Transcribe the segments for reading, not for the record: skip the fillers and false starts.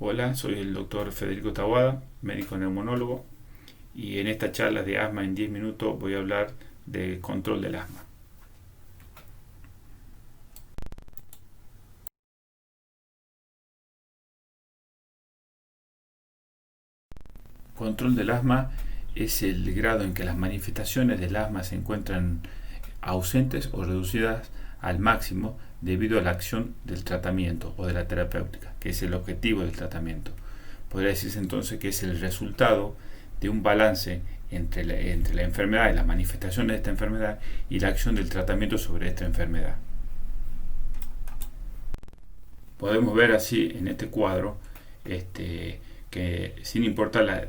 Hola, soy el doctor Federico Taboada, médico neumonólogo, y en esta charla de asma en 10 minutos voy a hablar de control del asma. Control del asma es el grado en que las manifestaciones del asma se encuentran ausentes o reducidas al máximo debido a la acción del tratamiento o de la terapéutica, que es el objetivo del tratamiento. Podría decirse entonces que es el resultado de un balance entre la enfermedad y las manifestaciones de esta enfermedad y la acción del tratamiento sobre esta enfermedad. Podemos ver así en este cuadro que sin importar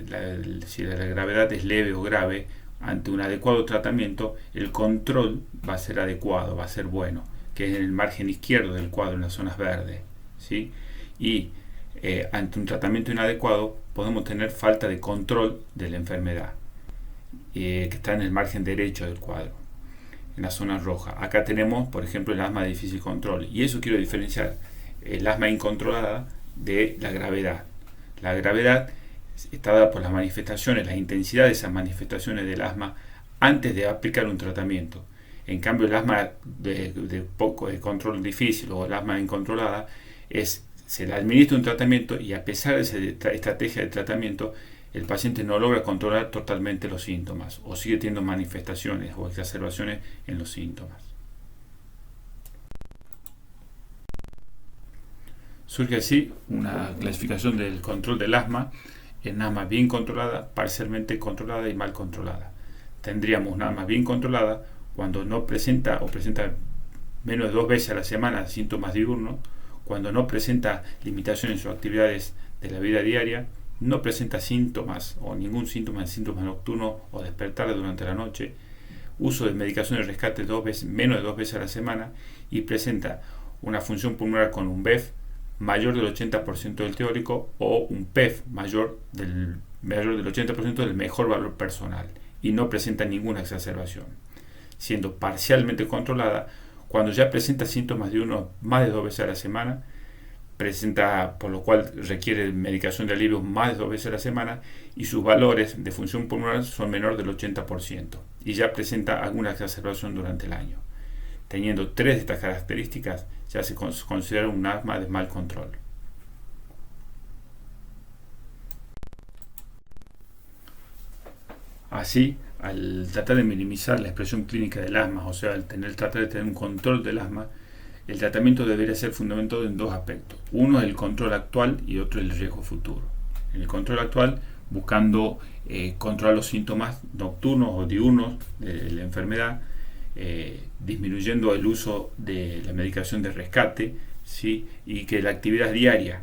si la gravedad es leve o grave, ante un adecuado tratamiento, el control va a ser adecuado, va a ser bueno, que es en el margen izquierdo del cuadro, en las zonas verdes. ¿Sí? Y ante un tratamiento inadecuado, podemos tener falta de control de la enfermedad, que está en el margen derecho del cuadro, en la zona roja. Acá tenemos, por ejemplo, el asma de difícil control, y eso quiero diferenciar el asma incontrolada de la gravedad. La gravedad está dada por las manifestaciones, la intensidad de esas manifestaciones del asma antes de aplicar un tratamiento. En cambio, el asma de control difícil o el asma incontrolada se le administra un tratamiento y a pesar de esa estrategia de tratamiento, el paciente no logra controlar totalmente los síntomas o sigue teniendo manifestaciones o exacerbaciones en los síntomas. Surge así una clasificación del control del asma en asma bien controlada, parcialmente controlada y mal controlada. Tendríamos una asma bien controlada cuando no presenta o presenta menos de 2 veces a la semana síntomas diurnos, cuando no presenta limitaciones en sus actividades de la vida diaria, no presenta síntomas o ningún síntoma de síntomas nocturnos o despertar durante la noche, uso de medicación de rescate menos de 2 veces a la semana y presenta una función pulmonar con un BEF mayor del 80% del teórico o un PEF mayor del 80% del mejor valor personal y no presenta ninguna exacerbación, siendo parcialmente controlada cuando ya presenta síntomas de más de 2 veces a la semana, presenta, por lo cual requiere medicación de alivio más de 2 veces a la semana y sus valores de función pulmonar son menor del 80% y ya presenta alguna exacerbación durante el año. Teniendo 3 de estas características, ya se considera un asma de mal control. Así, al tratar de minimizar la expresión clínica del asma, o sea, al tratar de tener un control del asma, el tratamiento debería ser fundamentado en 2 aspectos. Uno es el control actual y otro el riesgo futuro. En el control actual, buscando controlar los síntomas nocturnos o diurnos de la enfermedad, disminuyendo el uso de la medicación de rescate, ¿sí? Y que la actividad diaria,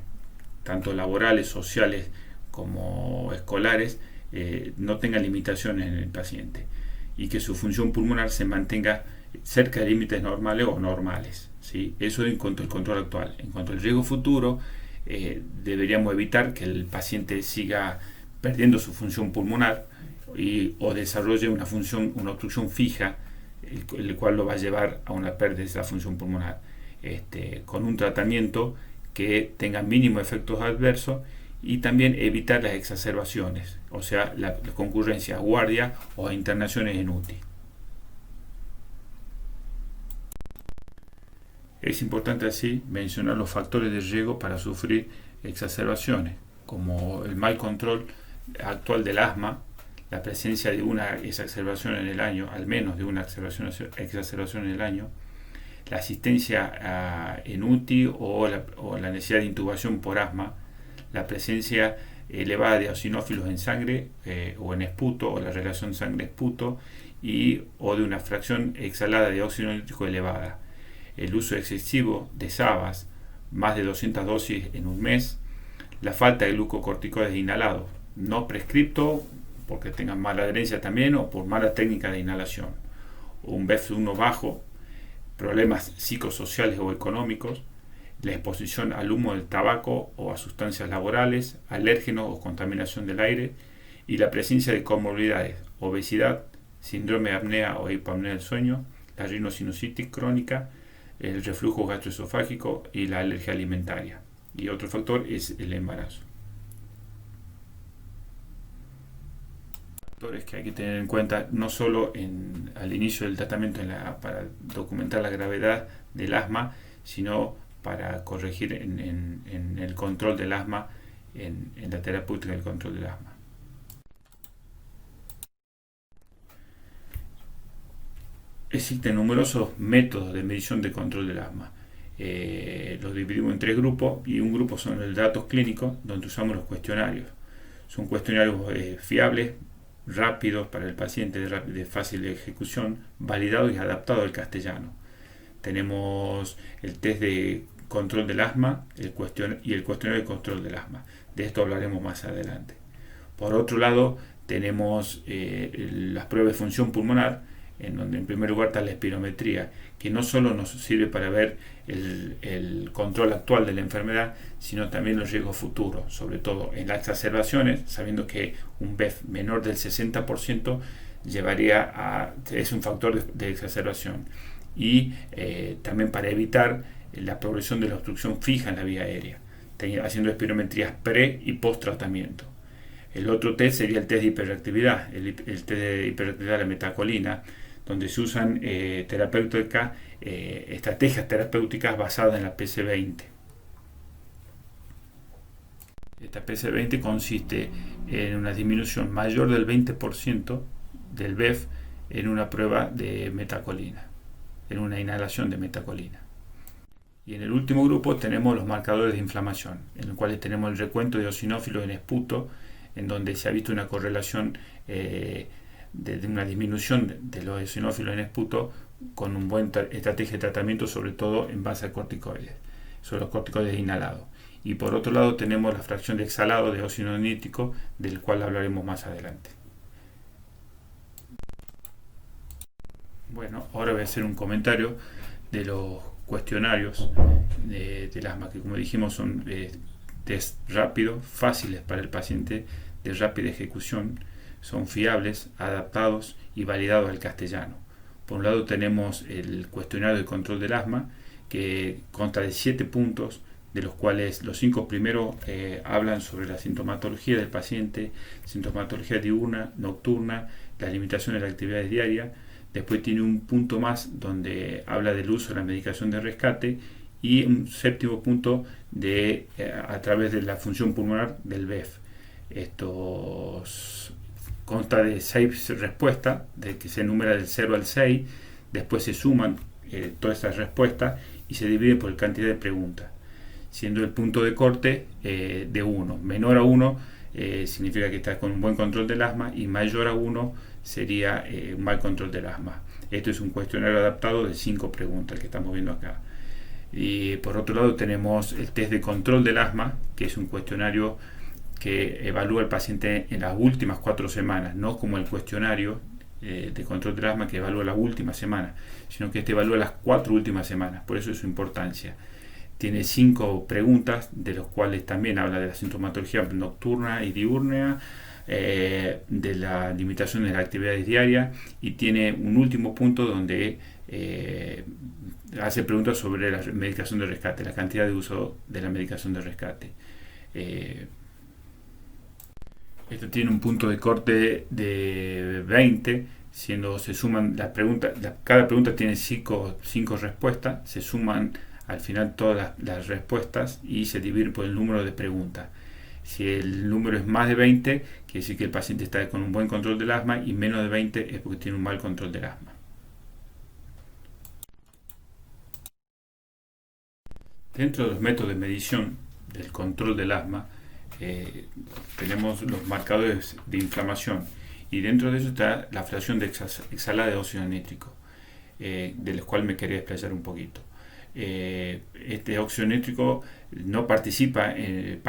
tanto laborales, sociales como escolares, no tenga limitaciones en el paciente y que su función pulmonar se mantenga cerca de límites normales o normales. ¿Sí? Eso en cuanto al control actual. En cuanto al riesgo futuro, deberíamos evitar que el paciente siga perdiendo su función pulmonar o desarrolle una obstrucción fija, el cual lo va a llevar a una pérdida de esa función pulmonar, con un tratamiento que tenga mínimo efectos adversos y también evitar las exacerbaciones, o sea, la concurrencia a guardia o a internaciones en UTI. Es importante así mencionar los factores de riesgo para sufrir exacerbaciones, como el mal control actual del asma, la presencia de una exacerbación en el año, al menos de una exacerbación en el año, la asistencia en UTI o la necesidad de intubación por asma, la presencia elevada de eosinófilos en sangre o en esputo, o la relación sangre-esputo, o de una fracción exhalada de óxido nítrico elevada, el uso excesivo de SABAs, más de 200 dosis en un mes, la falta de glucocorticoides inhalados, no prescripto porque tengan mala adherencia también o por mala técnica de inhalación, un BEF1 bajo, problemas psicosociales o económicos, la exposición al humo del tabaco o a sustancias laborales, alérgenos o contaminación del aire, y la presencia de comorbilidades, obesidad, síndrome de apnea o hipoapnea del sueño, la rinosinusitis crónica, el reflujo gastroesofágico y la alergia alimentaria. y otro factor es el embarazo. Factores que hay que tener en cuenta no solo al inicio del tratamiento para documentar la gravedad del asma, sino para corregir en el control del asma, en la terapéutica del control del asma. Existen numerosos métodos de medición de control del asma. Los dividimos en 3 grupos, y un grupo son los datos clínicos, donde usamos los cuestionarios. Son cuestionarios fiables, rápidos para el paciente, de fácil ejecución, validados y adaptados al castellano. Tenemos el test de control del asma y el cuestionario de control del asma. De esto hablaremos más adelante. Por otro lado, tenemos las pruebas de función pulmonar, en donde en primer lugar está la espirometría, que no solo nos sirve para ver el control actual de la enfermedad, sino también los riesgos futuros, sobre todo en las exacerbaciones, sabiendo que un BEF menor del 60% es un factor de exacerbación, y también para evitar la progresión de la obstrucción fija en la vía aérea, haciendo espirometrías pre y post tratamiento. El otro test sería el test de hiperactividad, el test de hiperactividad de la metacolina, donde se usan estrategias terapéuticas basadas en la PC20. Esta PC20 consiste en una disminución mayor del 20% del BEF en una prueba de metacolina, en una inhalación de metacolina. Y en el último grupo tenemos los marcadores de inflamación, en los cuales tenemos el recuento de eosinófilos en esputo, en donde se ha visto una correlación de una disminución de los eosinófilos en esputo con un buen estrategia de tratamiento, sobre todo en base a corticoides, sobre los corticoides inhalados. Y por otro lado tenemos la fracción de exhalado de óxido nítrico, del cual hablaremos más adelante. Bueno, ahora voy a hacer un comentario de los cuestionarios del asma, que como dijimos son test rápidos, fáciles para el paciente, de rápida ejecución, son fiables, adaptados y validados al castellano. Por un lado tenemos el cuestionario de control del asma, que consta de 7 puntos, de los cuales los 5 primeros hablan sobre la sintomatología del paciente, sintomatología diurna, nocturna, las limitaciones de la actividad diaria. Después tiene un punto más donde habla del uso de la medicación de rescate, y un 7º punto a través de la función pulmonar del BEF. Estos consta de 6 respuestas, de que se enumera del 0 al 6, después se suman todas esas respuestas y se divide por cantidad de preguntas, siendo el punto de corte de 1. Menor a 1 significa que está con un buen control del asma, y mayor a 1 sería un mal control del asma. Esto es un cuestionario adaptado de 5 preguntas que estamos viendo acá. Y por otro lado tenemos el test de control del asma, que es un cuestionario que evalúa al paciente en las últimas 4 semanas, no como el cuestionario de control del asma que evalúa las últimas semanas, sino que este evalúa las 4 últimas semanas, por eso es su importancia. Tiene 5 preguntas, de los cuales también habla de la sintomatología nocturna y diurna, de la limitación de las actividades diarias, y tiene un último punto donde hace preguntas sobre la medicación de rescate, la cantidad de uso de la medicación de rescate. Esto tiene un punto de corte de 20, siendo se suman las preguntas, cada pregunta tiene 5 respuestas, se suman al final todas las respuestas y se divide por el número de preguntas. Si el número es más de 20, quiere decir que el paciente está con un buen control del asma, y menos de 20 es porque tiene un mal control del asma. Dentro de los métodos de medición del control del asma, tenemos los marcadores de inflamación, y dentro de eso está la fracción de exhalada de óxido nítrico, de los cuales me quería explayar un poquito. Este óxido nítrico no participa en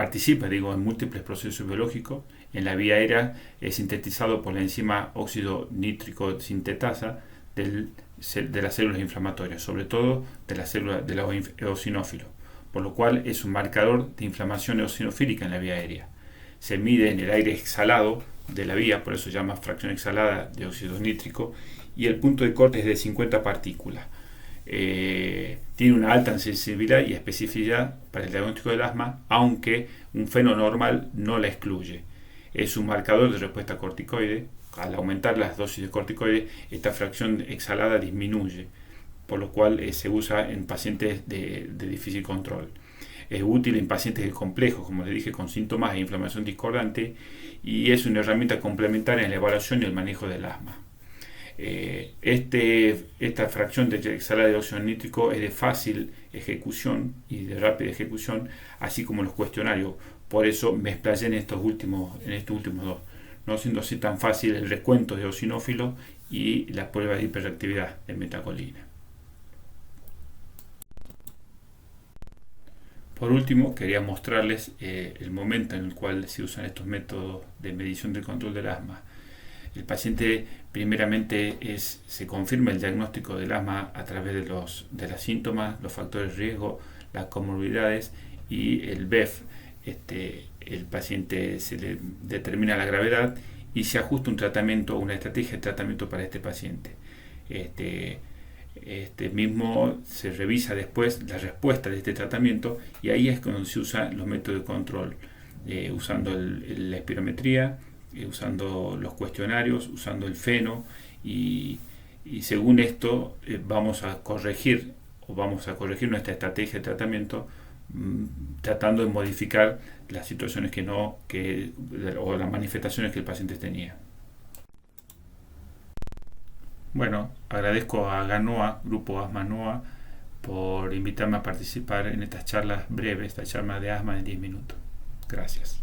múltiples procesos biológicos. En la vía aérea es sintetizado por la enzima óxido nítrico sintetasa de las células inflamatorias, sobre todo de las células de los eosinófilos, por lo cual es un marcador de inflamación eosinofílica en la vía aérea. Se mide en el aire exhalado de la vía, por eso se llama fracción exhalada de óxido nítrico, y el punto de corte es de 50 partículas. tiene una alta sensibilidad y especificidad para el diagnóstico del asma, aunque un feno normal no la excluye. Es un marcador de respuesta corticoide. Al aumentar las dosis de corticoides, esta fracción exhalada disminuye, por lo cual se usa en pacientes de difícil control. Es útil en pacientes complejos, como les dije, con síntomas de inflamación discordante, y es una herramienta complementaria en la evaluación y el manejo del asma. Esta fracción de exhalada de óxido nítrico es de fácil ejecución y de rápida ejecución, así como los cuestionarios. Por eso me explayé en estos últimos dos, no siendo así tan fácil el recuento de eosinófilos y la prueba de hiperreactividad de metacolina. Por último, quería mostrarles el momento en el cual se usan estos métodos de medición del control del asma. El paciente primeramente se confirma el diagnóstico del asma a través de los síntomas, los factores de riesgo, las comorbilidades y el BEF. El paciente se le determina la gravedad y se ajusta un tratamiento, una estrategia de tratamiento para este paciente. Mismo se revisa después la respuesta de este tratamiento, y ahí es cuando se usan los métodos de control, usando la espirometría, usando los cuestionarios, usando el feno, y según esto vamos a corregir nuestra estrategia de tratamiento, tratando de modificar las situaciones o las manifestaciones que el paciente tenía. Bueno, agradezco a GANOA, Grupo Asma NOA, por invitarme a participar en estas charlas breves, esta charla de asma de 10 minutos. Gracias.